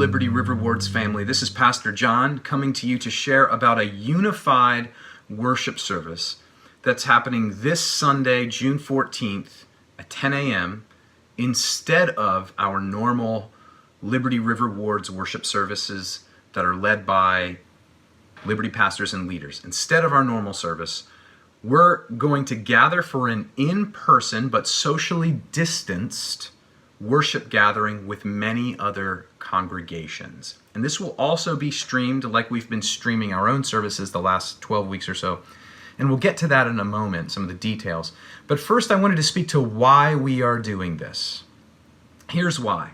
Liberty River Wards family. This is Pastor John coming to you to share about a unified worship service that's happening this Sunday, June 14th at 10 a.m. instead of our normal Liberty River Wards worship services that are led by Liberty pastors and leaders. Instead of our normal service, we're going to gather for an in-person but socially distanced worship gathering with many other congregations. And this will also be streamed like we've been streaming our own services the last 12 weeks or so. And we'll get to that in a moment, some of the details. But first I wanted to speak to why we are doing this. Here's why.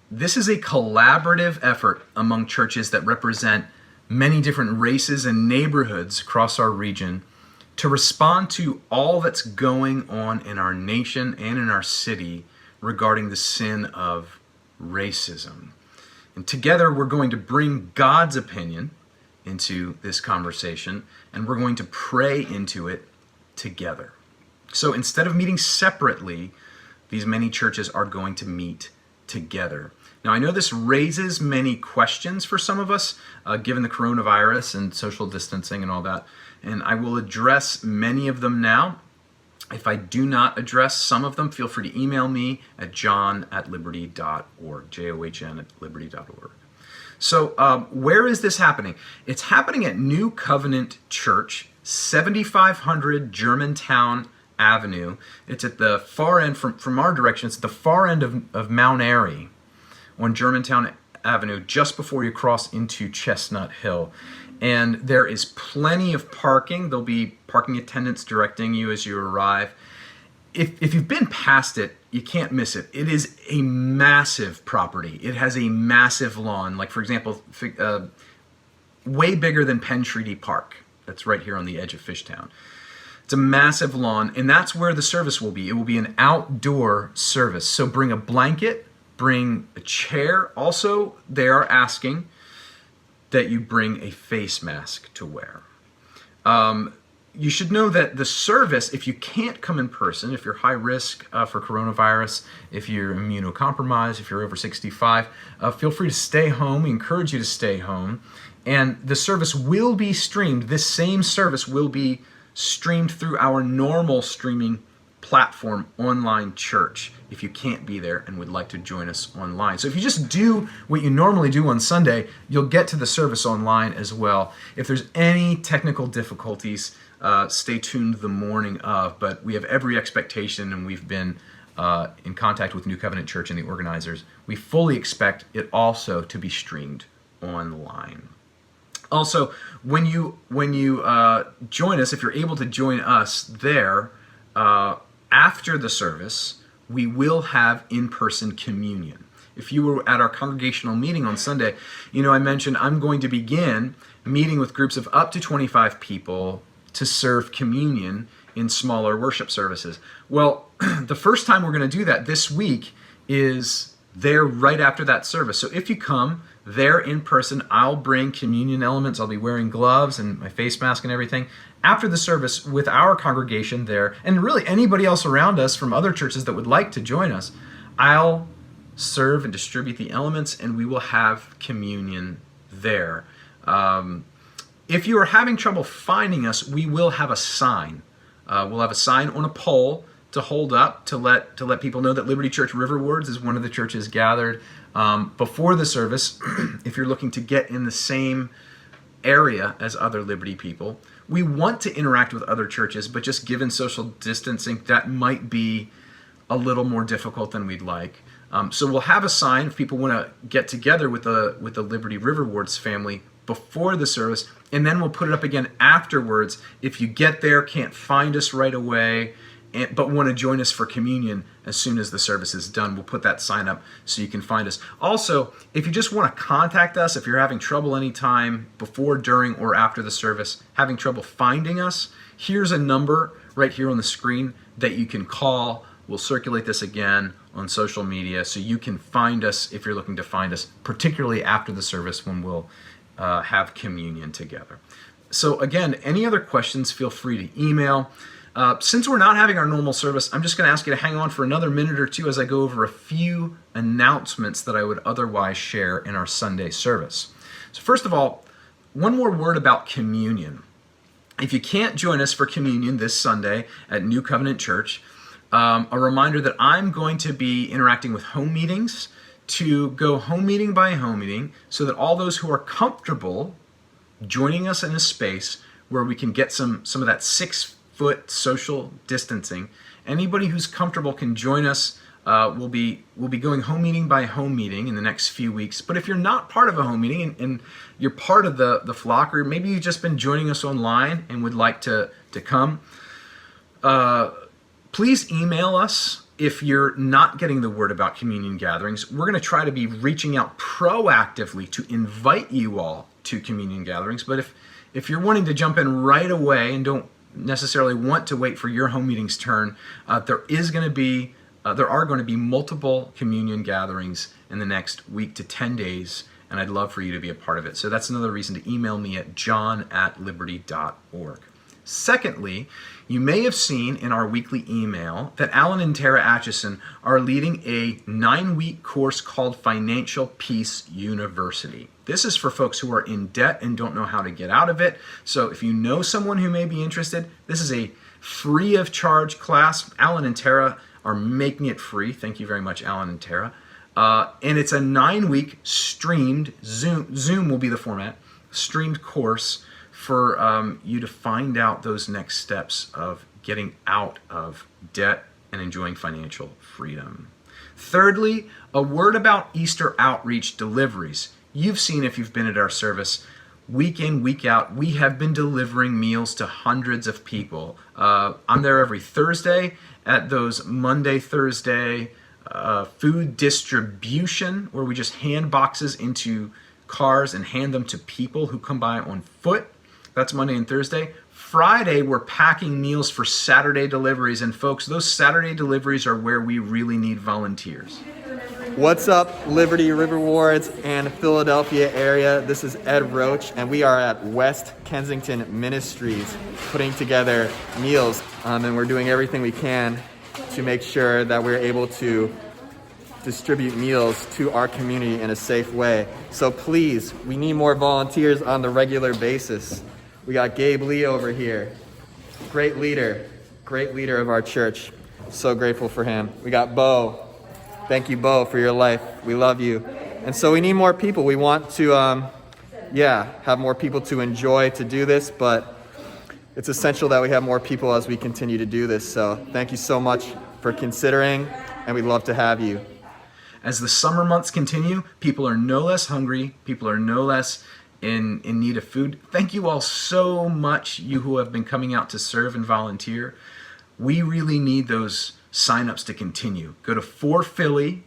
This is a collaborative effort among churches that represent many different races and neighborhoods across our region to respond to all that's going on in our nation and in our city regarding the sin of racism. And together we're going to bring God's opinion into this conversation, and we're going to pray into it together. So instead of meeting separately, these many churches are going to meet together. Now, I know this raises many questions for some of us, given the coronavirus and social distancing and all that, and I will address many of them now. If I do not address some of them, feel free to email me at john@liberty.org, john@liberty.org. So where is this happening? It's happening at New Covenant Church, 7500 Germantown Avenue. It's at the far end, from our direction, it's at the far end of Mount Airy on Germantown Avenue, just before you cross into Chestnut Hill. And there is plenty of parking. There'll be parking attendants directing you as you arrive. If you've been past it, you can't miss it. It is a massive property. It has a massive lawn, like for example, way bigger than Penn Treaty Park. That's right here on the edge of Fishtown. It's a massive lawn, and that's where the service will be. It will be an outdoor service. So bring a blanket, bring a chair. Also, they are asking that you bring a face mask to wear. You should know that the service, if you can't come in person, if you're high risk for coronavirus, if you're immunocompromised, if you're over 65, feel free to stay home. We encourage you to stay home. And the service will be streamed. This same service will be streamed through our normal streaming platform, Online.church, if you can't be there and would like to join us online. So if you just do what you normally do on Sunday, you'll get to the service online as well. If there's any technical difficulties, stay tuned the morning of, but we have every expectation, and we've been in contact with New Covenant Church and the organizers. We fully expect it also to be streamed online. Also, when you join us, if you're able to join us there, after the service, we will have in-person communion. If you were at our congregational meeting on Sunday, I mentioned I'm going to begin meeting with groups of up to 25 people to serve communion in smaller worship services. Well, the first time we're going to do that this week is there right after that service. So if you come there in person, I'll bring communion elements. I'll be wearing gloves and my face mask and everything. After the service with our congregation there, and really anybody else around us from other churches that would like to join us, I'll serve and distribute the elements, and we will have communion there. If you are having trouble finding us, we will have a sign. We'll have a sign on a pole to hold up to let people know that Liberty Church River Wards is one of the churches gathered before the service. If you're looking to get in the same area as other Liberty people, we want to interact with other churches, but just given social distancing, that might be a little more difficult than we'd like. So we'll have a sign if people want to get together with the Liberty River Wards family before the service, and then we'll put it up again afterwards. If you get there, can't find us right away, but want to join us for communion as soon as the service is done, we'll put that sign up so you can find us. Also, if you just want to contact us, if you're having trouble anytime before, during, or after the service, having trouble finding us, here's a number right here on the screen that you can call. We'll circulate this again on social media so you can find us if you're looking to find us, particularly after the service when we'll have communion together. So again, any other questions, feel free to email. Since we're not having our normal service, I'm just going to ask you to hang on for another minute or two as I go over a few announcements that I would otherwise share in our Sunday service. So first of all, one more word about communion. If you can't join us for communion this Sunday at New Covenant Church, a reminder that I'm going to be interacting with home meetings to go home meeting by home meeting so that all those who are comfortable joining us in a space where we can get some of that 6-foot social distancing, anybody who's comfortable can join us. We'll be going home meeting by home meeting in the next few weeks. But if you're not part of a home meeting and you're part of the flock, or maybe you've just been joining us online and would like to come, please email us if you're not getting the word about communion gatherings. We're going to try to be reaching out proactively to invite you all to communion gatherings. But if you're wanting to jump in right away and don't necessarily want to wait for your home meeting's turn, there are going to be multiple communion gatherings in the next week to 10 days, and I'd love for you to be a part of it. So that's another reason to email me at john@liberty.org. Secondly, you may have seen in our weekly email that Alan and Tara Atchison are leading a 9-week course called Financial Peace University. This is for folks who are in debt and don't know how to get out of it. So if you know someone who may be interested, this is a free of charge class. Alan and Tara are making it free. Thank you very much, Alan and Tara. And it's a 9-week streamed, Zoom will be the format, streamed course for you to find out those next steps of getting out of debt and enjoying financial freedom. Thirdly, a word about Easter outreach deliveries. You've seen, if you've been at our service, week in, week out, we have been delivering meals to hundreds of people. I'm there every Thursday at those Monday, Thursday food distribution, where we just hand boxes into cars and hand them to people who come by on foot. That's Monday and Thursday. Friday, we're packing meals for Saturday deliveries. And folks, those Saturday deliveries are where we really need volunteers. What's up, Liberty River Wards and Philadelphia area? This is Ed Roach, and we are at West Kensington Ministries putting together meals. And we're doing everything we can to make sure that we're able to distribute meals to our community in a safe way. So please, we need more volunteers on the regular basis. We got Gabe Lee over here. Great leader of our church. So grateful for him. We got Bo. Thank you, Bo, for your life. We love you. And so we need more people. We want to, have more people to enjoy to do this, but it's essential that we have more people as we continue to do this. So thank you so much for considering, and we'd love to have you. As the summer months continue, people are no less hungry. People are no less in need of food. Thank you all so much, you who have been coming out to serve and volunteer. We really need those signups to continue. Go to 4Philly.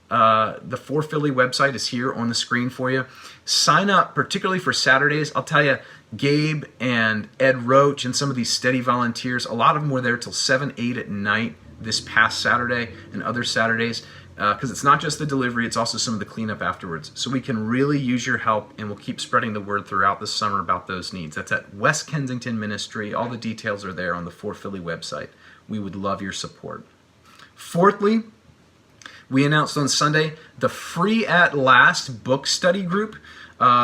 The 4Philly website is here on the screen for you. Sign up, particularly for Saturdays. I'll tell you, Gabe and Ed Roach and some of these steady volunteers, a lot of them were there till 7, 8 at night this past Saturday and other Saturdays, because it's not just the delivery, it's also some of the cleanup afterwards. So we can really use your help, and we'll keep spreading the word throughout the summer about those needs. That's at West Kensington Ministry. All the details are there on the 4Philly website. We would love your support. Fourthly, we announced on Sunday the Free at Last book study group.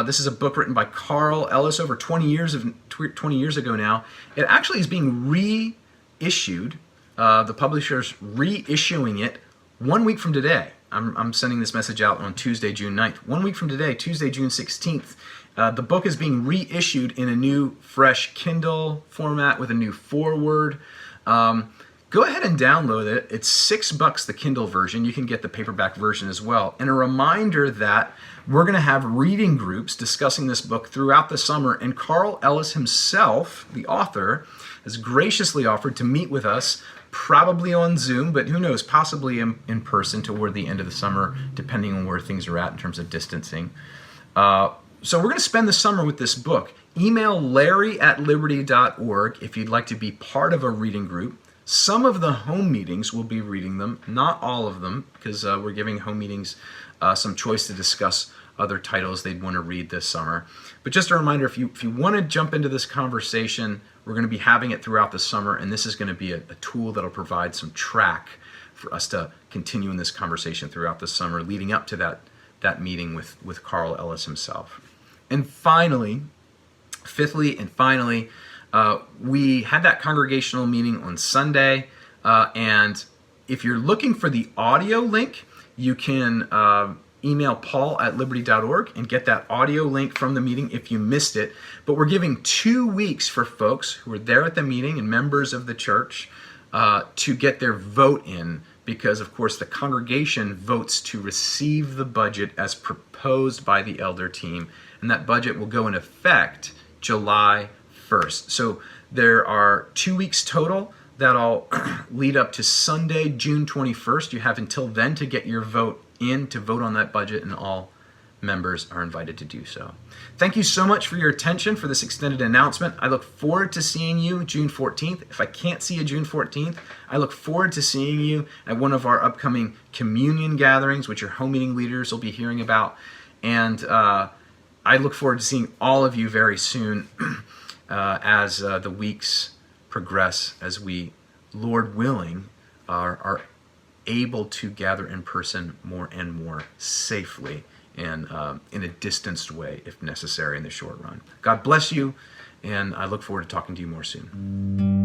This is a book written by Carl Ellis over 20 years ago now. It actually is being reissued. The publisher's reissuing it 1 week from today. I'm sending this message out on Tuesday, June 9th. 1 week from today, Tuesday, June 16th. The book is being reissued in a new, fresh Kindle format with a new foreword. Go ahead and download it. It's $6, the Kindle version. You can get the paperback version as well. And a reminder that we're going to have reading groups discussing this book throughout the summer. And Carl Ellis himself, the author, has graciously offered to meet with us, probably on Zoom, but who knows, possibly in person toward the end of the summer, depending on where things are at in terms of distancing. So we're going to spend the summer with this book. Email larry@liberty.org if you'd like to be part of a reading group. Some of the home meetings will be reading them, not all of them, because we're giving home meetings some choice to discuss other titles they'd want to read this summer. But just a reminder, if you want to jump into this conversation, we're going to be having it throughout the summer, and this is going to be a tool that'll provide some track for us to continue in this conversation throughout the summer, leading up to that meeting with Carl Ellis himself. And fifthly and finally, we had that congregational meeting on Sunday, and if you're looking for the audio link, you can email paul@liberty.org and get that audio link from the meeting if you missed it. But we're giving 2 weeks for folks who were there at the meeting and members of the church to get their vote in, because of course the congregation votes to receive the budget as proposed by the elder team, and that budget will go in effect July 1st. So there are 2 weeks total that'll lead up to Sunday, June 21st. You have until then to get your vote in to vote on that budget, and all members are invited to do so. Thank you so much for your attention for this extended announcement. I look forward to seeing you June 14th. If I can't see you June 14th, I look forward to seeing you at one of our upcoming communion gatherings, which your home meeting leaders will be hearing about. And I look forward to seeing all of you very soon as the weeks progress, as we, Lord willing, are able to gather in person more and more safely and in a distanced way if necessary in the short run. God bless you, and I look forward to talking to you more soon.